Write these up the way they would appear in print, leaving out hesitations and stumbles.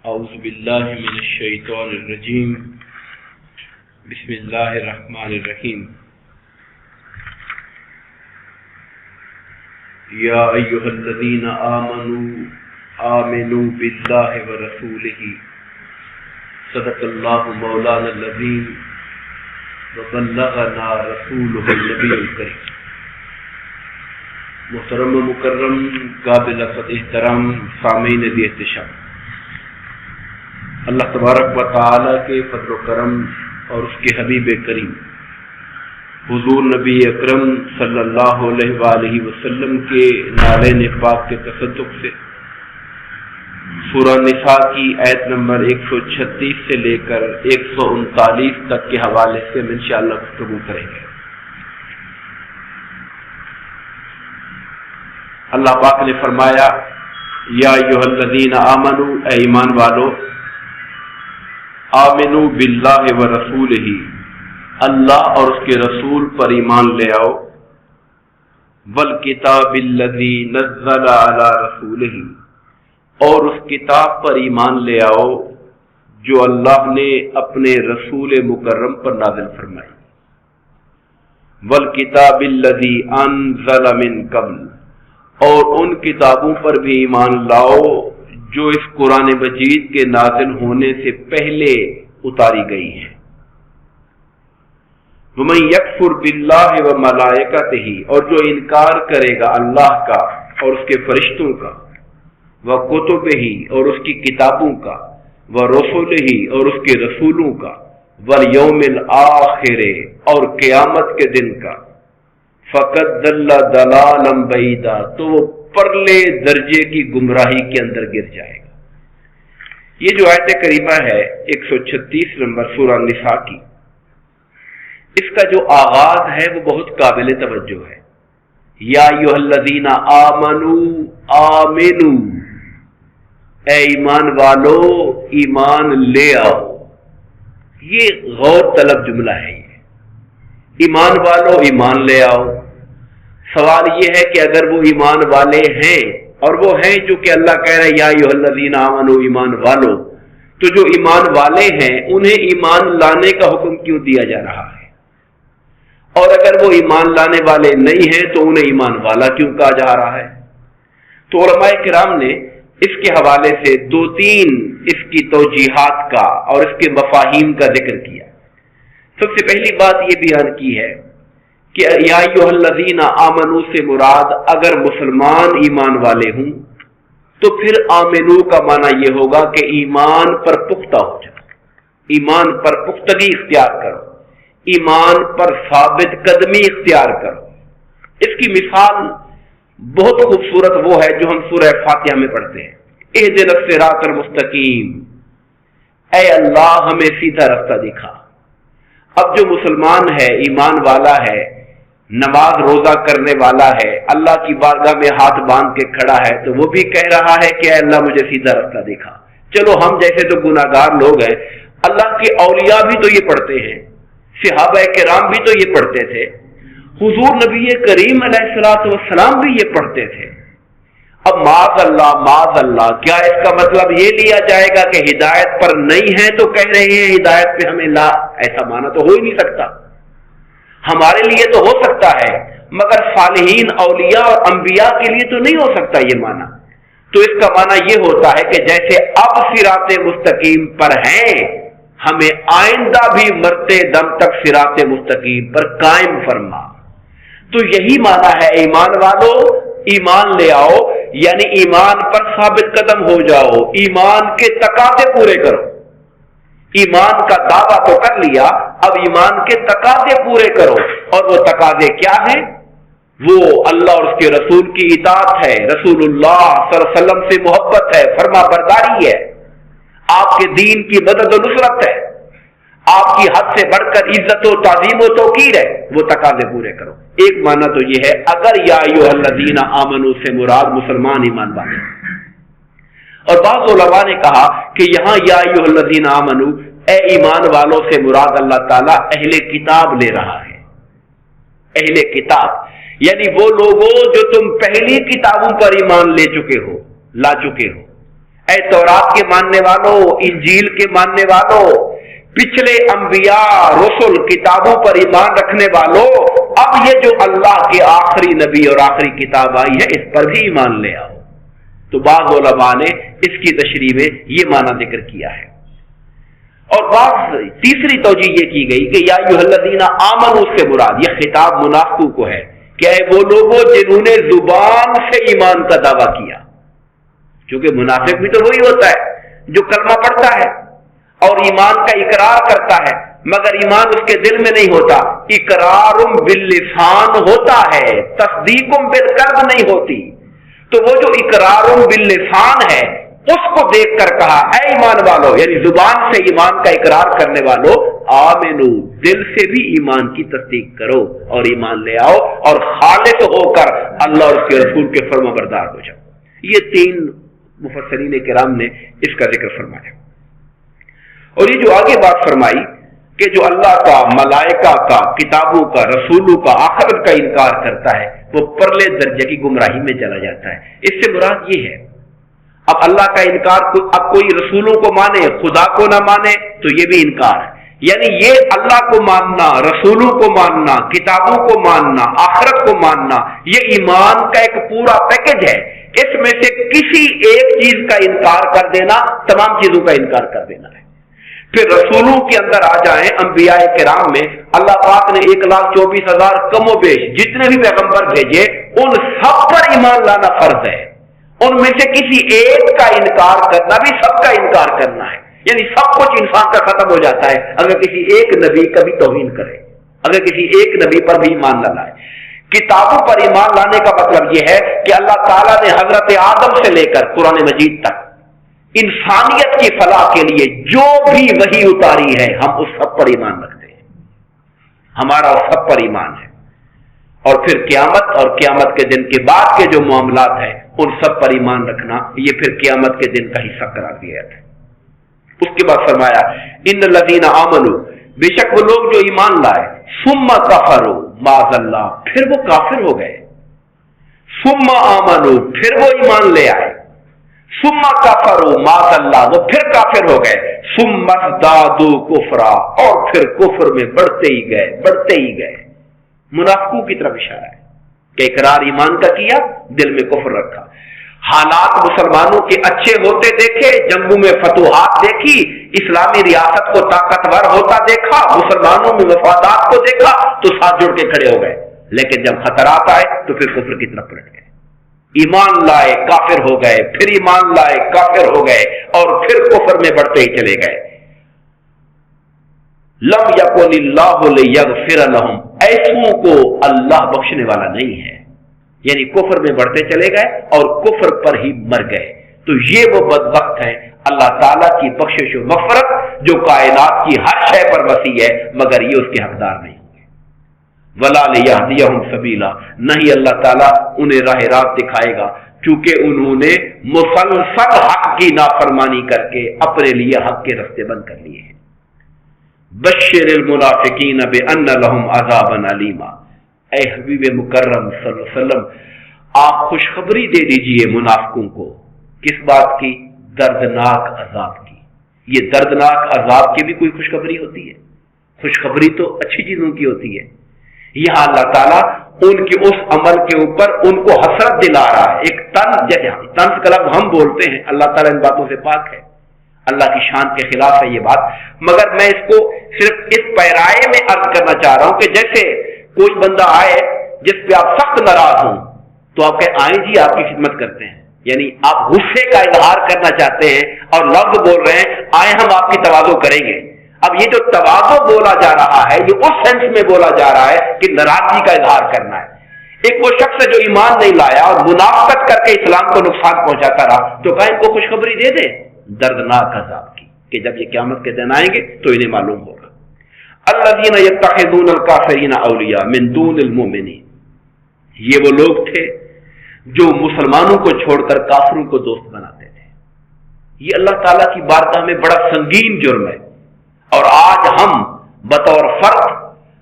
اعوذ باللہ من الشیطان الرجیم بسم اللہ الرحمن الرحیم یا ایہا الذین آمنوا باللہ ورسولہ صدق اللہ مولانا العظیم وبلغنا رسولہ النبی الکریم۔ محترم و مکرم قابل احترام سامعین بھی احتشام، اللہ تبارک و تعالی کے فضل و کرم اور اس کے حبیب کریم حضور نبی اکرم صلی اللہ علیہ وآلہ وسلم کے نالین پاک کے تصدق سے سورہ نساء کی آیت نمبر 136 سے لے کر 139 تک کے حوالے سے ہم انشاءاللہ گفتگو کریں گے۔ اللہ پاک نے فرمایا یا ایھا الذین آمنوا، اے ایمان والو، آمنوا باللہ ورسولہ، اللہ اور اس کے رسول پر ایمان لے آؤ، والکتاب الذی نزل علی رسولہ، اور اس کتاب پر ایمان لے آؤ جو اللہ نے اپنے رسول مکرم پر نازل فرمائی، والکتاب الذی انزل من قبل، اور ان کتابوں پر بھی ایمان لاؤ جو اس قرآن مجید کے نازل ہونے سے پہلے اتاری گئی ہیں۔ وَمَن يَكْفُرْ بِاللَّهِ وَمَلَائِكَتِهِ، اور جو انکار کرے گا اللہ کا اور اس کے فرشتوں کا، وَكُتُبِهِ اور اس کی کتابوں کا، وَرُسُلِهِ اور اس کے رسولوں کا، وَالْيَوْمِ الْآخِرِ اور قیامت کے دن کا، فَقَدْ ضَلَّ ضَلَالًا بَعِيدًا، تو وہ پرلے درجے کی گمراہی کے اندر گر جائے گا۔ یہ جو آیت کریمہ ہے 136 نمبر سورہ نساء کی، اس کا جو آغاز ہے وہ بہت قابل توجہ ہے۔ یا ایھا الذین آمنوا، آمنوا، اے ایمان والو ایمان لے آؤ۔ یہ غور طلب جملہ ہے، یہ ایمان والو ایمان لے آؤ۔ سوال یہ ہے کہ اگر وہ ایمان والے ہیں، اور وہ ہیں جو کہ اللہ کہہ رہے یا ایھا الذین آمنوا، ایمان والو، تو جو ایمان والے ہیں انہیں ایمان لانے کا حکم کیوں دیا جا رہا ہے؟ اور اگر وہ ایمان لانے والے نہیں ہیں تو انہیں ایمان والا کیوں کہا جا رہا ہے؟ تو علماء کرام نے اس کے حوالے سے 2-3 اس کی توجیحات کا اور اس کے مفاہیم کا ذکر کیا۔ سب سے پہلی بات یہ بیان کی ہے کہ یا ایھا الذین آمنوا سے مراد اگر مسلمان ایمان والے ہوں تو پھر آمنو کا معنی یہ ہوگا کہ ایمان پر پختہ ہو جاؤ، ایمان پر پختگی اختیار کرو، ایمان پر ثابت قدمی اختیار کرو۔ اس کی مثال بہت خوبصورت وہ ہے جو ہم سورہ فاتحہ میں پڑھتے ہیں، اہدنا الصراط المستقیم، اے اللہ ہمیں سیدھا رستہ دکھا۔ اب جو مسلمان ہے، ایمان والا ہے، نماز روزہ کرنے والا ہے، اللہ کی بارگاہ میں ہاتھ باندھ کے کھڑا ہے، تو وہ بھی کہہ رہا ہے کہ اے اللہ مجھے سیدھا رستہ دکھا۔ چلو ہم جیسے تو گناہگار لوگ ہیں، اللہ کے اولیاء بھی تو یہ پڑھتے ہیں، صحابہ کرام بھی تو یہ پڑھتے تھے، حضور نبی کریم علیہ الصلوۃ والسلام بھی یہ پڑھتے تھے۔ اب معاذ اللہ، کیا اس کا مطلب یہ لیا جائے گا کہ ہدایت پر نہیں ہے تو کہہ رہے ہیں ہدایت پہ ہمیں لا؟ ایسا معنی تو ہو ہی نہیں سکتا۔ ہمارے لیے تو ہو سکتا ہے مگر صالحین، اولیاء اور انبیاء کے لیے تو نہیں ہو سکتا یہ معنی۔ تو اس کا معنی یہ ہوتا ہے کہ جیسے اب صراط مستقیم پر ہیں، ہمیں آئندہ بھی مرتے دم تک صراط مستقیم پر قائم فرما۔ تو یہی معنی ہے ایمان والو ایمان لے آؤ، یعنی ایمان پر ثابت قدم ہو جاؤ، ایمان کے تقاضے پورے کرو۔ ایمان کا دعویٰ تو کر لیا، اب ایمان کے تقاضے پورے کرو، اور وہ تقاضے کیا ہیں؟ وہ اللہ اور اس کے رسول کی اطاعت ہے، رسول اللہ صلی اللہ علیہ وسلم سے محبت ہے، فرما برداری ہے، آپ کے دین کی مدد و نصرت ہے، آپ کی حد سے بڑھ کر عزت و تعظیم و توقیر ہے، وہ تقاضے پورے کرو۔ ایک معنی تو یہ ہے اگر یا ایھا الذین آمنوا سے مراد مسلمان ایمان والے، اور بعض علماء نے کہا کہ یہاں یا ایھا الذین آمنوا، اے ایمان والوں سے مراد اللہ تعالیٰ اہل کتاب لے رہا ہے۔ اہل کتاب یعنی وہ لوگوں جو تم پہلی کتابوں پر ایمان لا چکے ہو، اے تورات کے ماننے والوں، انجیل کے ماننے والوں، پچھلے انبیاء، رسل، کتابوں پر ایمان رکھنے والوں، اب یہ جو اللہ کے آخری نبی اور آخری کتاب آئی ہے اس پر بھی ایمان لے آؤ۔ تو بعض علماء نے اس کی تشریح میں یہ معنی ذکر کیا ہے، اور بعض تیسری توجہ یہ کی گئی کہ یا ایھا الذین آمنوا سے مراد یہ خطاب منافقوں کو ہے کہ اے وہ لوگوں جنہوں نے زبان سے ایمان کا دعویٰ کیا، کیونکہ منافق بھی تو وہی ہوتا ہے جو کلمہ پڑھتا ہے اور ایمان کا اقرار کرتا ہے مگر ایمان اس کے دل میں نہیں ہوتا۔ اقرار باللسان ہوتا ہے، تصدیق بالقلب نہیں ہوتی۔ تو وہ جو اقرار باللسان ہے اس کو دیکھ کر کہا اے ایمان والو، یعنی زبان سے ایمان کا اقرار کرنے والو، آمنو دل سے بھی ایمان کی تصدیق کرو اور ایمان لے آؤ اور خالص ہو کر اللہ اور اس کے رسول کے فرما بردار ہو جاؤ۔ یہ تین مفسرین کرام نے اس کا ذکر فرمایا، اور یہ جو آگے بات فرمائی کہ جو اللہ کا، ملائکہ کا، کتابوں کا، رسولوں کا، آخرت کا انکار کرتا ہے وہ پرلے درجے کی گمراہی میں چلا جاتا ہے۔ اس سے مراد یہ ہے اب اللہ کا انکار، اب کوئی رسولوں کو مانے خدا کو نہ مانے تو یہ بھی انکار ہے، یعنی یہ اللہ کو ماننا، رسولوں کو ماننا، کتابوں کو ماننا، آخرت کو ماننا، یہ ایمان کا ایک پورا پیکج ہے۔ اس میں سے کسی ایک چیز کا انکار کر دینا تمام چیزوں کا انکار کر دینا ہے۔ پھر رسولوں کے اندر آ جائیں، انبیاء کرام میں اللہ پاک نے 1,24,000 کم و بیش جتنے بھی پیغمبر بھیجے ان سب پر ایمان لانا فرض ہے۔ ان میں سے کسی ایک کا انکار کرنا بھی سب کا انکار کرنا ہے، یعنی سب کچھ انسان کا ختم ہو جاتا ہے اگر کسی ایک نبی کا بھی توہین کرے، اگر کسی ایک نبی پر بھی ایمان نہ لائے۔ کتابوں پر ایمان لانے کا مطلب یہ ہے کہ اللہ تعالیٰ نے حضرت آدم سے لے کر قرآن مجید تک انسانیت کی فلاح کے لیے جو بھی وحی اتاری ہے ہم اس سب پر ایمان رکھتے ہیں، ہمارا اس سب پر ایمان ہے۔ اور پھر قیامت اور قیامت کے دن کے بعد کے جو معاملات ہیں ان سب پر ایمان رکھنا یہ پھر قیامت کے دن کا حصہ قرار دیا جاتا ہے۔ اس کے بعد فرمایا ان الذین آمنوا، بے شک وہ لوگ جو ایمان لائے، ثم کفروا معاذ اللہ، پھر وہ کافر ہو گئے، ثم آمنوا پھر وہ ایمان لے آئے، ثم کفروا معاذ اللہ وہ پھر کافر ہو گئے، ثم ازدادوا کفرا اور پھر کفر میں بڑھتے ہی گئے۔ منافقوں کی طرف اشارہ ہے کہ اقرار ایمان کا کیا، دل میں کفر رکھا، حالات مسلمانوں کے اچھے ہوتے دیکھے، جنگوں میں فتوحات دیکھی، اسلامی ریاست کو طاقتور ہوتا دیکھا، مسلمانوں میں مفادات کو دیکھا تو ساتھ جڑ کے کھڑے ہو گئے، لیکن جب خطرات آئے تو پھر کفر کی طرف پلٹ گئے، ایمان لائے کافر ہو گئے، پھر ایمان لائے کافر ہو گئے اور پھر کفر میں بڑھتے ہی چلے گئے۔ لم یکن اللہ لیغفر لہم، ایسوں کو اللہ بخشنے والا نہیں ہے، یعنی کفر میں بڑھتے چلے گئے اور کفر پر ہی مر گئے، تو یہ وہ بدبخت ہیں۔ اللہ تعالیٰ کی بخشش و مغفرت جو کائنات کی ہر شے پر وسیع ہے مگر یہ اس کے حقدار نہیں ہوں گے۔ ولا لیہدیہم سبیلا، نہیں اللہ تعالیٰ انہیں راہ راست دکھائے گا کیونکہ انہوں نے مسلسل حق کی نافرمانی کر کے اپنے لیے حق کے رستے بند کر لیے ہیں۔ بشر المنافقین بان لہم عذابا علیما، اے حبیب مکرم صلی اللہ علیہ وسلم آپ خوشخبری دے دیجئے منافقوں کو، کس بات کی؟ دردناک عذاب کی۔ یہ دردناک عذاب کی بھی کوئی خوشخبری ہوتی ہے؟ خوشخبری تو اچھی چیزوں کی ہوتی ہے۔ یہاں اللہ تعالیٰ ان کے اس عمل کے اوپر ان کو حسرت دلا رہا ہے، ایک طنز کا لفظ ہم بولتے ہیں، اللہ تعالیٰ ان باتوں سے پاک ہے، اللہ کی شان کے خلاف ہے یہ بات، مگر میں اس کو صرف اس پیرائے میں عرض کرنا چاہ رہا ہوں کہ جیسے کوئی بندہ آئے جس پہ آپ سخت ناراض ہوں تو آپ کہیں آئیں جی آپ کی خدمت کرتے ہیں، یعنی آپ غصے کا اظہار کرنا چاہتے ہیں اور لفظ بول رہے ہیں آئیں ہم آپ کی تواضع کریں گے۔ اب یہ جو تواضع بولا جا رہا ہے یہ اس سینس میں بولا جا رہا ہے کہ ناراضگی کا اظہار کرنا ہے۔ ایک وہ شخص جو ایمان نہیں لایا اور منافقت کر کے اسلام کو نقصان پہنچاتا رہا تو کہیں ان کو خوشخبری دے دیں دردناک عذاب کی کہ جب یہ قیامت کے دن آئیں گے تو انہیں معلوم ہوگا۔ الذین یتخذون الکافرین اولیاء من دون المؤمنین، یہ وہ لوگ تھے جو مسلمانوں کو چھوڑ کر کافروں کو دوست بناتے تھے۔ یہ اللہ تعالیٰ کی بارگاہ میں بڑا سنگین جرم ہے، اور آج ہم بطور فرد،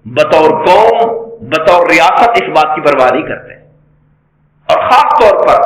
بطور قوم، بطور ریاست اس بات کی پرواہ نہیں کرتے، اور خاص طور پر